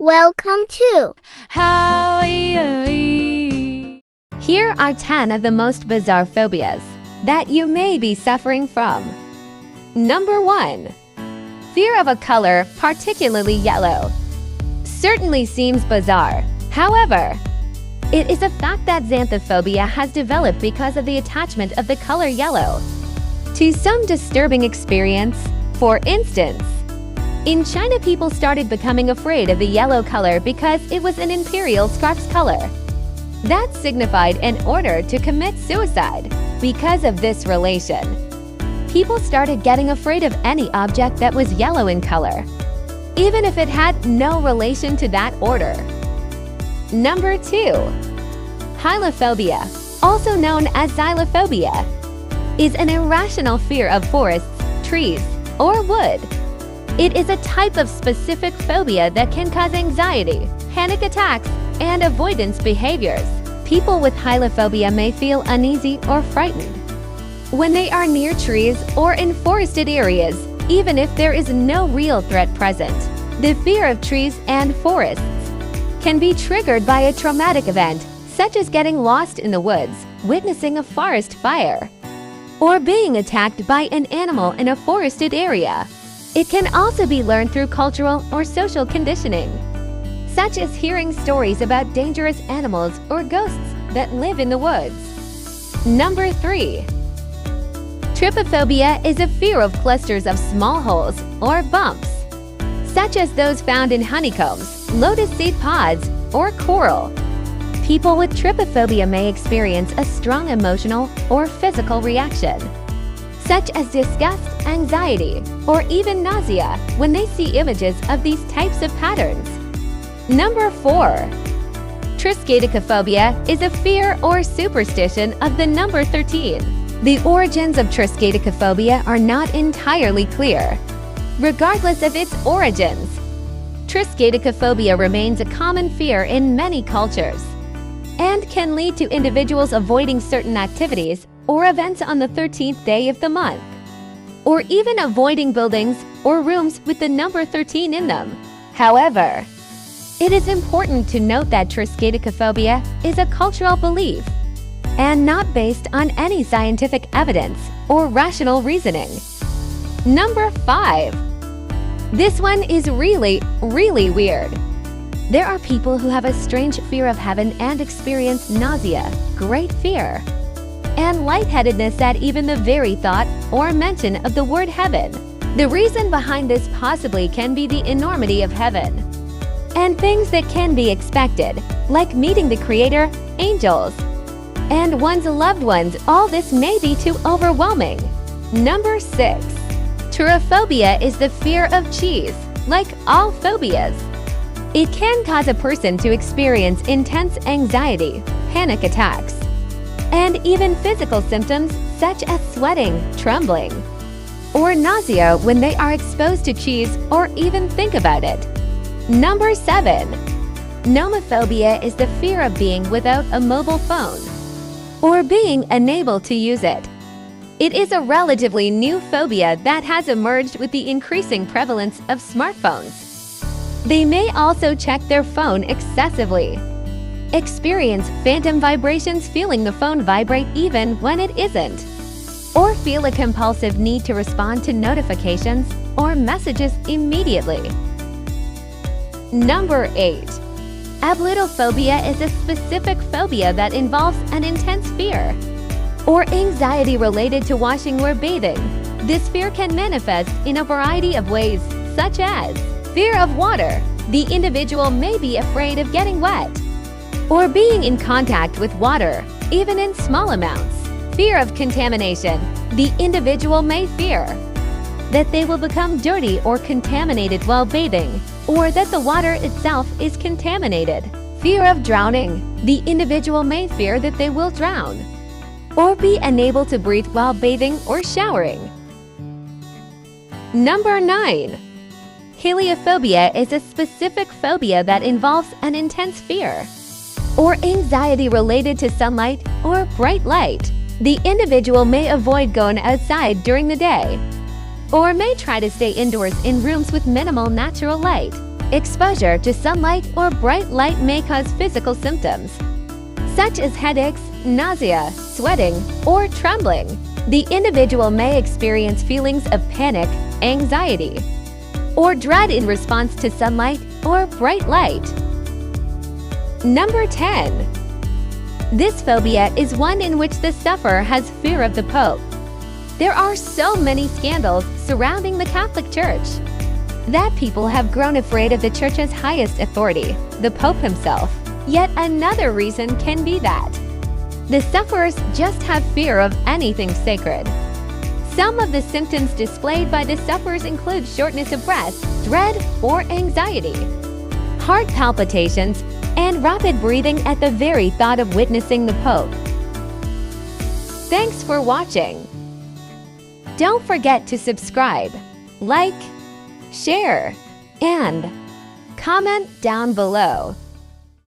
Welcome to Hawaii. Here are 10 of the most bizarre phobias that you may be suffering from. Number 1. Fear of a color, particularly yellow. Certainly seems bizarre. However, it is a fact that xanthophobia has developed because of the attachment of the color yellow to some disturbing experience. For instance, in China, people started becoming afraid of the yellow color because it was an imperial scarf's color that signified an order to commit suicide. Because of this relation, people started getting afraid of any object that was yellow in color, even if it had no relation to that order. Number 2. Hylophobia, also known as xylophobia, is an irrational fear of forests, trees, or wood. It is a type of specific phobia that can cause anxiety, panic attacks, and avoidance behaviors. People with hylophobia may feel uneasy or frightened when they are near trees or in forested areas, even if there is no real threat present. The fear of trees and forests can be triggered by a traumatic event, such as getting lost in the woods, witnessing a forest fire, or being attacked by an animal in a forested area. It can also be learned through cultural or social conditioning, such as hearing stories about dangerous animals or ghosts that live in the woods. Number 3. Trypophobia is a fear of clusters of small holes or bumps, such as those found in honeycombs, lotus seed pods, or coral. People with trypophobia may experience a strong emotional or physical reaction, such as disgust, anxiety, or even nausea when they see images of these types of patterns. Number 4. Triskaidekaphobia is a fear or superstition of the number 13. The origins of triskaidekaphobia are not entirely clear. Regardless of its origins, triskaidekaphobia remains a common fear in many cultures and can lead to individuals avoiding certain activities or events on the 13th day of the month, or even avoiding buildings or rooms with the number 13 in them. However, it is important to note that triskaidekaphobia is a cultural belief and not based on any scientific evidence or rational reasoning. Number 5. This one is really weird. There are people who have a strange fear of heaven and experience nausea, great fear, and lightheadedness at even the very thought or mention of the word heaven. The reason behind this possibly can be the enormity of heaven and things that can be expected, like meeting the Creator, angels, and one's loved ones. All this may be too overwhelming. Number 6. Turophobia is the fear of cheese. Like all phobias, it can cause a person to experience intense anxiety, panic attacks, and even physical symptoms such as sweating, trembling, or nausea when they are exposed to cheese or even think about it. Number 7. Nomophobia is the fear of being without a mobile phone or being unable to use it. It is a relatively new phobia that has emerged with the increasing prevalence of smartphones. They may also check their phone excessively, experience phantom vibrations feeling the phone vibrate even when it isn't, or feel a compulsive need to respond to notifications or messages immediately. Number 8. Ablutophobia is a specific phobia that involves an intense fear or anxiety related to washing or bathing. This fear can manifest in a variety of ways, such as fear of water. The individual may be afraid of getting wet or being in contact with water, even in small amounts. Fear of contamination. The individual may fear that they will become dirty or contaminated while bathing, or that the water itself is contaminated. Fear of drowning. The individual may fear that they will drown or be unable to breathe while bathing or showering. Number 9. Heliophobia is a specific phobia that involves an intense fear or anxiety related to sunlight or bright light. The individual may avoid going outside during the day or may try to stay indoors in rooms with minimal natural light. Exposure to sunlight or bright light may cause physical symptoms, such as headaches, nausea, sweating, or trembling. The individual may experience feelings of panic, anxiety, or dread in response to sunlight or bright light. Number 10. This phobia is one in which the sufferer has fear of the Pope. There are so many scandals surrounding the Catholic Church that people have grown afraid of the Church's highest authority, the Pope himself. Yet another reason can be that the sufferers just have fear of anything sacred. Some of the symptoms displayed by the sufferers include shortness of breath, dread, or anxiety, heart palpitations, and rapid breathing at the very thought of witnessing the Pope. Thanks for watching. Don't forget to subscribe, like, share, and comment down below.